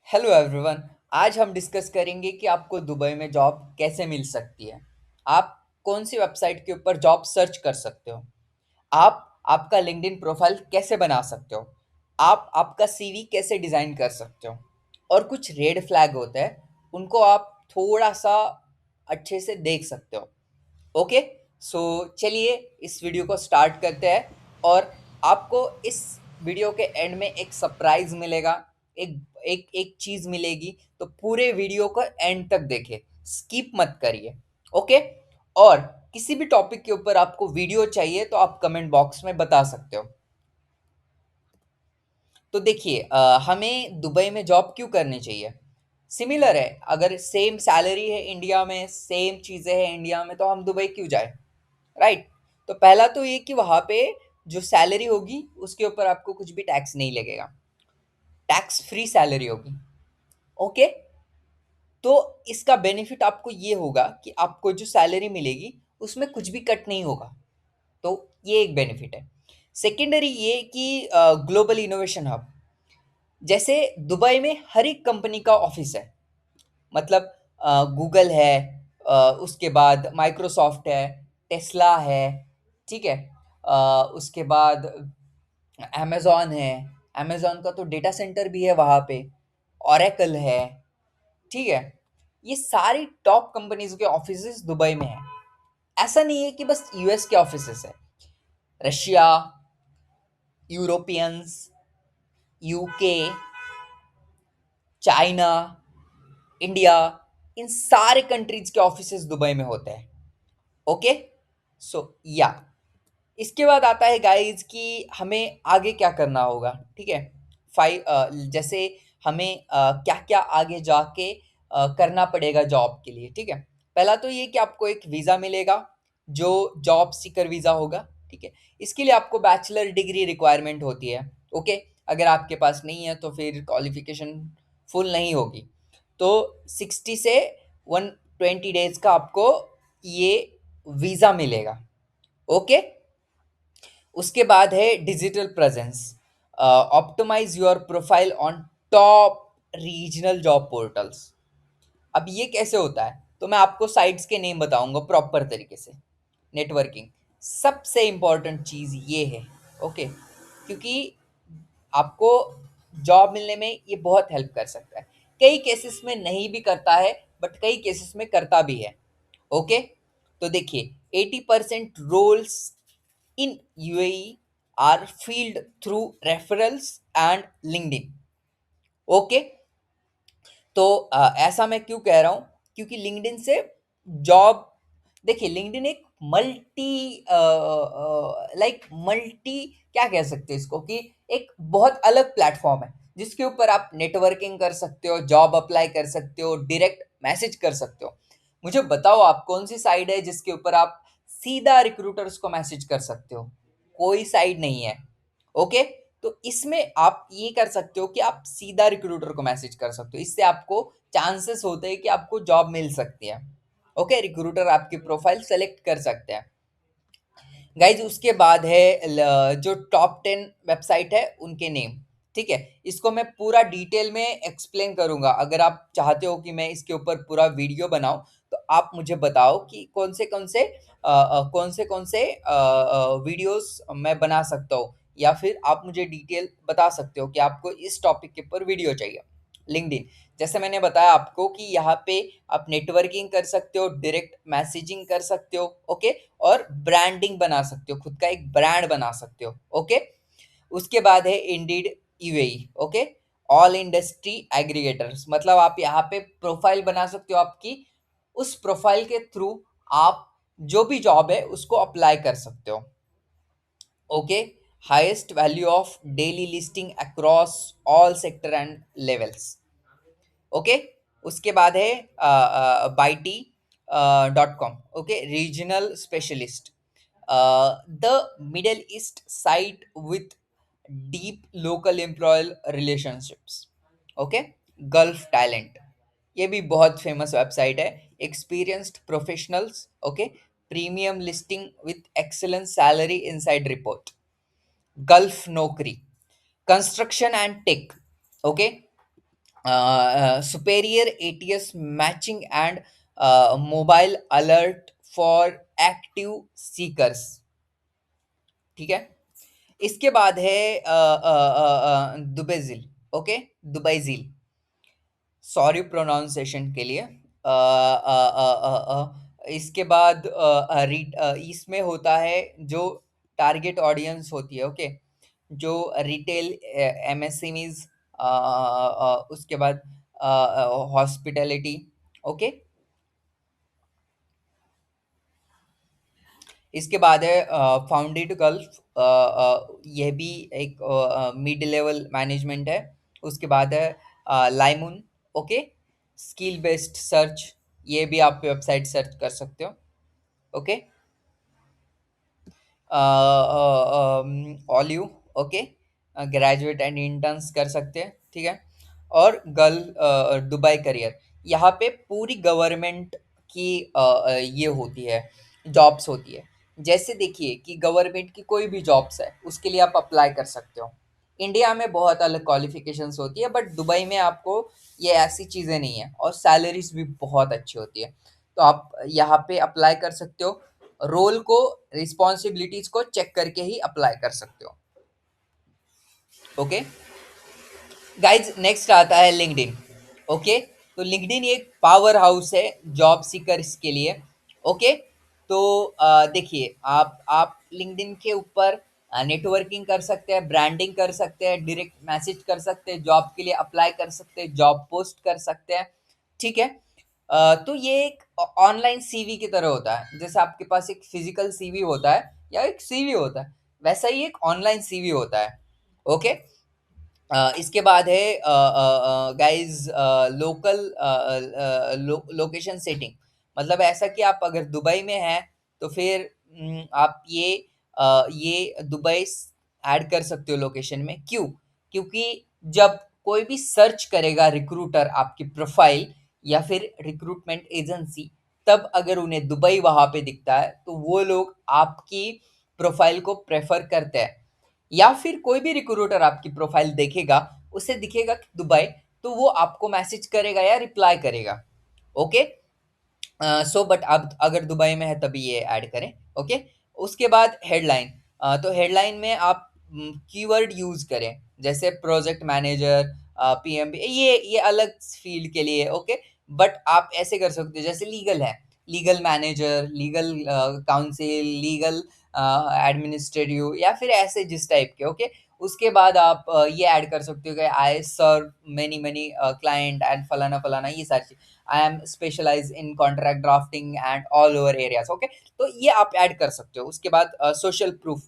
Hello everyone. आज हम discuss करेंगे कि आपको दुबई में जॉब कैसे मिल सकती है। आप कौन सी वेबसाइट के ऊपर जॉब सर्च कर सकते हो। आप आपका लिंक्डइन प्रोफाइल कैसे बना सकते हो। आप आपका सीवी कैसे डिज़ाइन कर सकते हो। और कुछ रेड फ्लैग होते हैं, उनको आप थोड़ा सा अच्छे से देख सकते हो। ओके, सो चलिए इस वीडियो को स्टार्ट करते हैं। और आपको इस वीडियो के एंड में एक सरप्राइज मिलेगा। एक एक एक चीज मिलेगी, तो पूरे वीडियो को एंड तक देखें, स्किप मत करिए। ओके। और किसी भी टॉपिक के ऊपर आपको वीडियो चाहिए तो आप कमेंट बॉक्स में बता सकते हो। तो देखिए, हमें दुबई में जॉब क्यों करनी चाहिए। सिमिलर है, अगर सेम सैलरी है इंडिया में, सेम चीज़ें हैं इंडिया में, तो हम दुबई क्यों जाए। राइट। तो पहला तो ये कि वहाँ पे जो सैलरी होगी उसके ऊपर आपको कुछ भी टैक्स नहीं लगेगा। टैक्स फ्री सैलरी होगी। ओके। तो इसका बेनिफिट आपको ये होगा कि आपको जो सैलरी मिलेगी उसमें कुछ भी कट नहीं होगा। तो ये एक बेनिफिट है। सेकेंडरी ये कि ग्लोबल इनोवेशन हब, जैसे दुबई में हर एक कंपनी का ऑफिस है। मतलब गूगल है, उसके बाद माइक्रोसॉफ्ट है, टेस्ला है, ठीक है। उसके बाद अमेज़न है। अमेज़न का तो डेटा सेंटर भी है वहाँ पे। ओरेकल है, ठीक है। ये सारी टॉप कंपनीज़ के ऑफिसेज़ दुबई में हैं। ऐसा नहीं है कि बस यूएस के ऑफिसेज़ हैं। Russia, Europeans, UK, China, India, इन सारे कंट्रीज़ के ऑफिसेज़ दुबई में होते हैं। ओके। सो या इसके बाद आता है गाइस कि हमें आगे क्या करना होगा। ठीक है। जैसे हमें क्या क्या आगे जाके करना पड़ेगा जॉब के लिए। ठीक है। पहला तो ये कि आपको एक वीज़ा मिलेगा, जो जॉब सीकर वीज़ा होगा। ठीक है। इसके लिए आपको बैचलर डिग्री रिक्वायरमेंट होती है। ओके। अगर आपके पास नहीं है तो फिर क्वालिफिकेशन फुल नहीं होगी। तो 60 से 120 डेज का आपको ये वीज़ा मिलेगा। ओके। उसके बाद है digital presence. Optimise your profile on top regional job portals. अब ये कैसे होता है, तो मैं आपको साइट्स के नेम बताऊंगा प्रॉपर तरीके से। नेटवर्किंग सबसे इम्पोर्टेंट चीज़ ये है। ओके। क्योंकि आपको जॉब मिलने में ये बहुत हेल्प कर सकता है। कई केसेस में नहीं भी करता है, बट कई केसेस में करता भी है। ओके। तो देखिए, 80% roles in UAE are filled through referrals and LinkedIn। Okay. तो ऐसा मैं क्यों कह रहा हूँ, क्योंकि लिंक्डइन से जॉब, देखिए लिंक्डइन एक मल्टी लाइक मल्टी, क्या कह सकते हैं इसको, कि एक बहुत अलग प्लेटफॉर्म है जिसके ऊपर आप नेटवर्किंग कर सकते हो, जॉब अप्लाई कर सकते हो, डायरेक्ट मैसेज कर सकते हो। मुझे बताओ आप कौन सी साइड है जिसके ऊपर आप सीधा रिक्रूटर्स को मैसेज कर सकते हो। कोई साइड नहीं है। ओके। तो इसमें आप ये कर सकते हो कि आप सीधा रिक्रूटर को मैसेज कर सकते हो। इससे आपको चांसेस होते हैं कि आपको जॉब मिल सकती है। ओके। रिक्रूटर आपकी प्रोफाइल सेलेक्ट कर सकते हैं। गाइज उसके बाद है जो टॉप 10 वेबसाइट है उनके नेम। ठीक है। इसको मैं पूरा डिटेल में एक्सप्लेन करूंगा। अगर आप चाहते हो कि मैं इसके ऊपर पूरा वीडियो बनाऊं, तो आप मुझे बताओ कि कौन से वीडियोस मैं बना सकता हूँ, या फिर आप मुझे डिटेल बता सकते हो कि आपको इस टॉपिक के ऊपर वीडियो चाहिए। लिंक्डइन, जैसे मैंने बताया आपको कि यहाँ पे आप नेटवर्किंग कर सकते हो, डायरेक्ट मैसेजिंग कर सकते हो। ओके। और ब्रांडिंग बना सकते हो, खुद का एक ब्रांड बना सकते हो। ओके। उसके बाद है Indeed UAE. Okay. All industry aggregators, मतलब आप यहाँ पे प्रोफाइल बना सकते हो आपकी। उस प्रोफाइल के थ्रू आप जो भी जॉब है उसको अप्लाई कर सकते हो। Okay. Highest value of daily listing across all sector and levels. Okay. उसके बाद है Bayt dot com. Okay. Regional specialist, the Middle East site with deep local employ relationships. Okay. Gulf Talent, ये भी बहुत famous website है। Experienced professionals. Okay. Premium listing with excellent salary inside report. Gulf Naukri, construction and tech. Okay. superior ATS matching and mobile alert for active seekers, ठीक है। इसके बाद है दुबेजिल, okay, दुबैजिल, sorry pronunciation के लिए। इसके बाद इसमें होता है जो टारगेट ऑडियंस होती है, ओके, जो रिटेल, एमएसएमईज, उसके बाद हॉस्पिटैलिटी, ओके। इसके बाद है फाउंडेड गल्फ, यह भी एक मिड लेवल मैनेजमेंट है। उसके बाद है लाइमून, ओके, स्किल बेस्ड सर्च, ये भी आप वेबसाइट सर्च कर सकते हो, okay. Olive, okay, graduate and interns कर सकते हैं, ठीक है। और दुबई करियर, यहाँ पे पूरी गवर्नमेंट की ये होती है, जॉब्स होती है। जैसे देखिए कि गवर्नमेंट की कोई भी जॉब्स है, उसके लिए आप अप्लाई कर सकते हो। इंडिया में बहुत अलग क्वालिफिकेशंस होती है, बट दुबई में आपको ये ऐसी चीज़ें नहीं है, और सैलरीज भी बहुत अच्छी होती है। तो आप यहाँ पे अप्लाई कर सकते हो, रोल को, रिस्पॉन्सिबिलिटीज को चेक करके ही अप्लाई कर सकते हो, ओके। गाइज नेक्स्ट आता है लिंक्डइन, ओके। तो लिंक्डइन एक पावर हाउस है जॉब सीकर्स के लिए, ओके। तो देखिए, आप लिंक्डइन के ऊपर नेटवर्किंग कर सकते हैं, ब्रांडिंग कर सकते हैं, डायरेक्ट मैसेज कर सकते हैं, जॉब के लिए अप्लाई कर सकते हैं, जॉब पोस्ट कर सकते हैं, ठीक है। तो ये एक ऑनलाइन सीवी की तरह होता है। जैसे आपके पास एक फिजिकल सीवी होता है या एक सीवी होता है, वैसा ही एक ऑनलाइन सीवी होता है, ओके। इसके बाद है गाइस लोकल लोकेशन सेटिंग, मतलब ऐसा कि आप अगर दुबई में हैं तो फिर आप ये दुबई ऐड कर सकते हो लोकेशन में। क्यों? क्योंकि जब कोई भी सर्च करेगा रिक्रूटर आपकी प्रोफाइल या फिर रिक्रूटमेंट एजेंसी, तब अगर उन्हें दुबई वहाँ पे दिखता है तो वो लोग आपकी प्रोफाइल को प्रेफर करते हैं। या फिर कोई भी रिक्रूटर आपकी प्रोफाइल देखेगा, उसे दिखेगा कि दुबई, तो वो आपको मैसेज करेगा या रिप्लाई करेगा, ओके। सो बट आप अगर दुबई में है तभी ये ऐड करें, ओके। उसके बाद हेडलाइन, तो हेडलाइन में आप कीवर्ड यूज करें, जैसे प्रोजेक्ट मैनेजर, पीएम, ये अलग फील्ड के लिए, ओके। बट आप ऐसे कर सकते हो, जैसे लीगल है, legal manager, legal council, legal administrative, या फिर ऐसे जिस टाइप के, ओके। उसके बाद आप ये ऐड कर सकते हो कि I serve many many client and फलाना फलाना, ये सारी चीज, I am specialise in contract drafting and all over areas, okay. तो ये आप ऐड कर सकते हो। उसके बाद सोशल प्रूफ,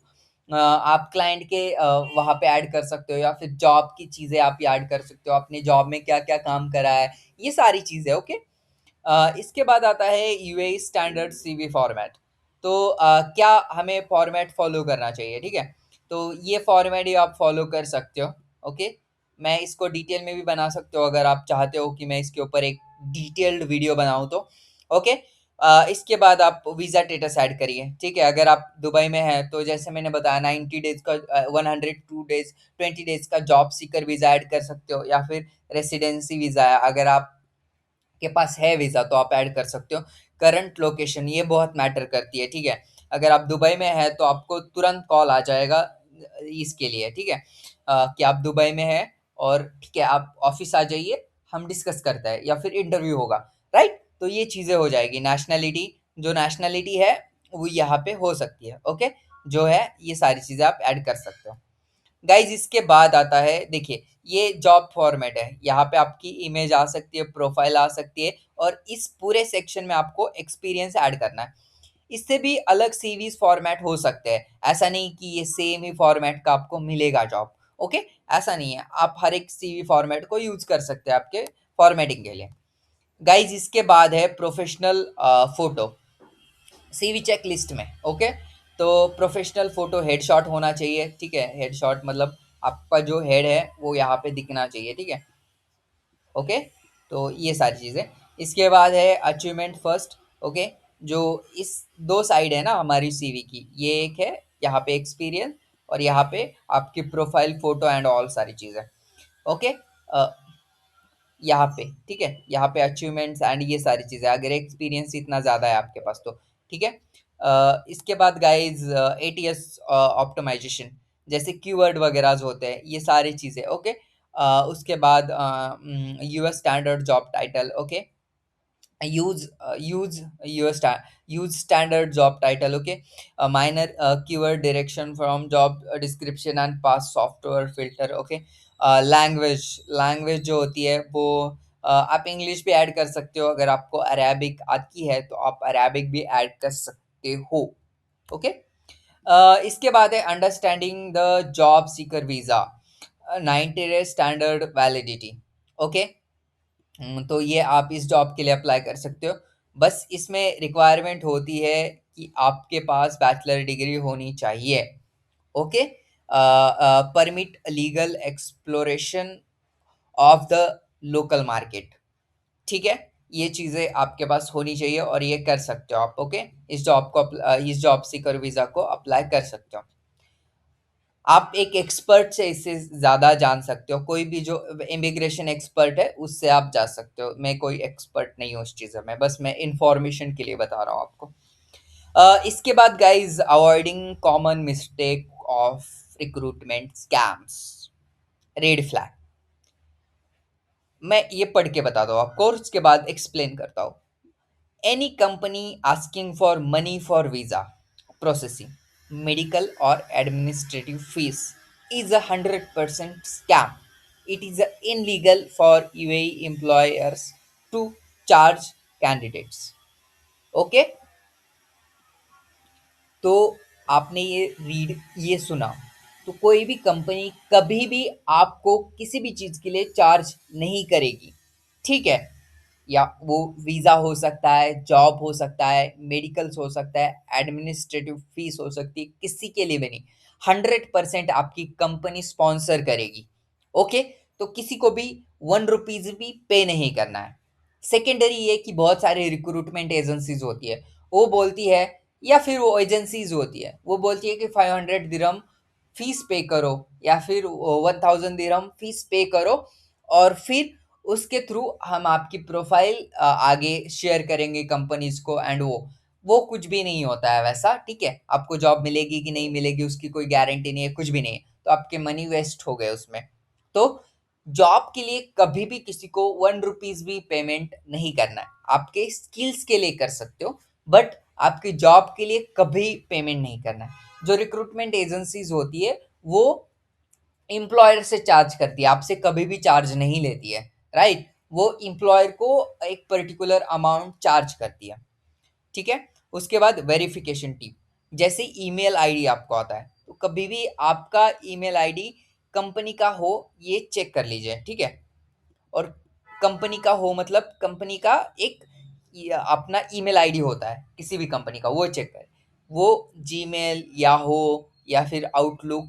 आप क्लाइंट के वहाँ पे ऐड कर सकते हो, या फिर जॉब की चीज़ें आप ऐड कर सकते हो, अपने जॉब में क्या क्या काम करा है, ये सारी चीज़ें, ओके। इसके बाद आता है यूएई स्टैंडर्ड सीवी फॉर्मेट। तो क्या हमें फॉर्मेट फॉलो करना चाहिए, ठीक है। तो ये फॉर्मेट ही आप फॉलो कर सकते हो, ओके। मैं इसको डिटेल में भी बना सकते हो अगर आप चाहते हो कि मैं इसके ऊपर एक डिटेल्ड वीडियो बनाऊं तो, ओके। इसके बाद आप वीज़ा स्टेटस ऐड करिए, ठीक है। अगर आप दुबई में हैं तो जैसे मैंने बताया 90 डेज का, 102 डेज, 20 डेज का जॉब सीकर वीज़ा ऐड कर सकते हो, या फिर रेसिडेंसी वीज़ा है, अगर आप के पास है वीज़ा तो आप ऐड कर सकते हो। करंट लोकेशन ये बहुत मैटर करती है, ठीक है। अगर आप दुबई में हैं तो आपको तुरंत कॉल आ जाएगा इसके लिए, ठीक है, कि आप दुबई में हैं, और ठीक है आप ऑफिस आ जाइए, हम डिस्कस करते हैं, या फिर इंटरव्यू होगा, राइट। तो ये चीज़ें हो जाएगी। नेशनैलिटी, जो नेशनैलिटी है वो यहाँ पे हो सकती है, ओके, जो है ये सारी चीज़ें आप ऐड कर सकते हो। गाइज इसके बाद आता है, देखिए ये जॉब फॉर्मेट है, यहाँ पे आपकी इमेज आ सकती है, प्रोफाइल आ सकती है, और इस पूरे सेक्शन में आपको एक्सपीरियंस ऐड करना है। इससे भी अलग सीवीज फॉर्मेट हो सकते हैं, ऐसा नहीं कि ये सेम ही फॉर्मेट का आपको मिलेगा जॉब, ओके। ऐसा नहीं है, आप हर एक सीवी फॉर्मेट को यूज कर सकते हैं आपके फॉर्मेटिंग के लिए। गाइज इसके बाद है professional photo CV check list में, ओके। तो प्रोफेशनल फोटो हेडशॉट होना चाहिए, ठीक है। हेडशॉट मतलब आपका जो हेड है वो यहाँ पे दिखना चाहिए, ठीक है, ओके। तो ये सारी चीज़ें। इसके बाद है अचीवमेंट फर्स्ट, ओके। जो इस दो साइड है ना हमारी सीवी की, ये एक है यहाँ पे एक्सपीरियंस, और यहाँ पे आपकी प्रोफाइल फोटो एंड ऑल सारी चीज़ें, ओके। यहाँ पे, ठीक है? यहाँ पे अचीवमेंट्स एंड ये सारी चीज़ें, अगर एक्सपीरियंस इतना ज़्यादा है आपके पास तो, ठीक है? इसके बाद गाइज़ एटीएस ऑप्टिमाइज़ेशन, जैसे कीवर्ड वगैरहज़ होते हैं, ये सारी चीज़ें, ओके? उसके बाद US standard job title, okay? use use your use standard job title, okay? A minor keyword direction from job description and pass software filter, okay? Language जो होती है वो आप इंग्लिश भी ऐड कर सकते हो, अगर आपको अरेबिक आती है तो आप अरेबिक भी ऐड कर सकते हो, ओके? इसके बाद है understanding the job seeker visa, 90 days standard validity, okay? तो ये आप इस जॉब के लिए अप्लाई कर सकते हो। बस इसमें रिक्वायरमेंट होती है कि आपके पास बैचलर डिग्री होनी चाहिए, okay? Permit legal exploration of the local market, ठीक है? ये चीज़ें आपके पास होनी चाहिए और ये कर सकते हो आप, ओके? इस जॉब सीकर वीज़ा को अप्लाई कर सकते हो। आप एक एक्सपर्ट से इससे ज़्यादा जान सकते हो, कोई भी जो इमिग्रेशन एक्सपर्ट है, उससे आप जा सकते हो। मैं कोई एक्सपर्ट नहीं हूँ उस चीज़ों में, बस मैं इन्फॉर्मेशन के लिए बता रहा हूँ आपको। इसके बाद guys avoiding common mistake of recruitment scams, red flag. मैं ये पढ़ के बताता हूँ आपको और उसके बाद एक्सप्लेन करता हूँ। Any company asking for money for visa processing, medical or administrative fees is 100% scam. It is illegal for UAE employers to charge candidates. Okay? तो आपने ये सुना, तो कोई भी कंपनी कभी भी आपको किसी भी चीज़ के लिए चार्ज नहीं करेगी, ठीक है? या वो वीज़ा हो सकता है, जॉब हो सकता है, मेडिकल्स हो सकता है, एडमिनिस्ट्रेटिव फीस हो सकती है, किसी के लिए भी नहीं। 100% आपकी कंपनी स्पॉन्सर करेगी, ओके? तो किसी को भी 1 रुपीज़ भी पे नहीं करना है। सेकेंडरी ये कि बहुत सारी रिक्रूटमेंट एजेंसीज़ होती है, वो बोलती है, या फिर वो एजेंसीज़ होती है, वो बोलती है कि 500 दिरहम फीस पे करो या फिर 1000 दिरहम फीस पे करो और फिर उसके थ्रू हम आपकी प्रोफाइल आगे शेयर करेंगे कंपनीज़ को एंड वो कुछ भी नहीं होता है वैसा, ठीक है? आपको जॉब मिलेगी कि नहीं मिलेगी उसकी कोई गारंटी नहीं है, कुछ भी नहीं है। तो आपके मनी वेस्ट हो गए उसमें। तो जॉब के लिए कभी भी किसी को 1 रुपीज़ भी पेमेंट नहीं करना है। आपके स्किल्स के लिए कर सकते हो, बट आपकी जॉब के लिए कभी पेमेंट नहीं करना है। जो रिक्रूटमेंट एजेंसीज़ होती है, वो एम्प्लॉयर से चार्ज करती है, आपसे कभी भी चार्ज नहीं लेती है, राइट? वो एम्प्लॉयर को एक पर्टिकुलर अमाउंट चार्ज करती है, ठीक है? उसके बाद वेरिफिकेशन टीम, जैसे ईमेल आईडी आपको आता है, तो कभी भी आपका ईमेल आईडी कंपनी का हो, ये चेक कर लीजिए, ठीक है? और कंपनी का हो मतलब कंपनी का एक अपना ईमेल आईडी होता है किसी भी कंपनी का, वो चेक करें। वो जीमेल, याहू या फिर आउटलुक,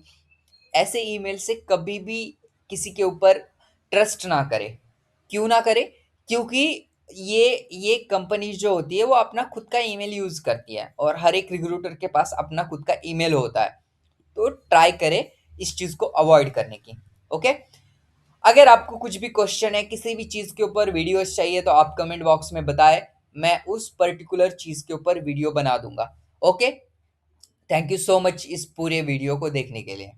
ऐसे ईमेल से कभी भी किसी के ऊपर ट्रस्ट ना करें। क्यों ना करें? क्योंकि ये कंपनीज़ जो होती है वो अपना खुद का ईमेल यूज़ करती है और हर एक रिक्रूटर के पास अपना खुद का ईमेल होता है। तो ट्राई करें इस चीज़ को अवॉइड करने की, ओके? अगर आपको कुछ भी क्वेश्चन है, किसी भी चीज़ के ऊपर वीडियोज़ चाहिए तो आप कमेंट बॉक्स में बताएँ, मैं उस पर्टिकुलर चीज़ के ऊपर वीडियो बना दूँगा, okay? Thank you so much इस पूरे वीडियो को देखने के लिए।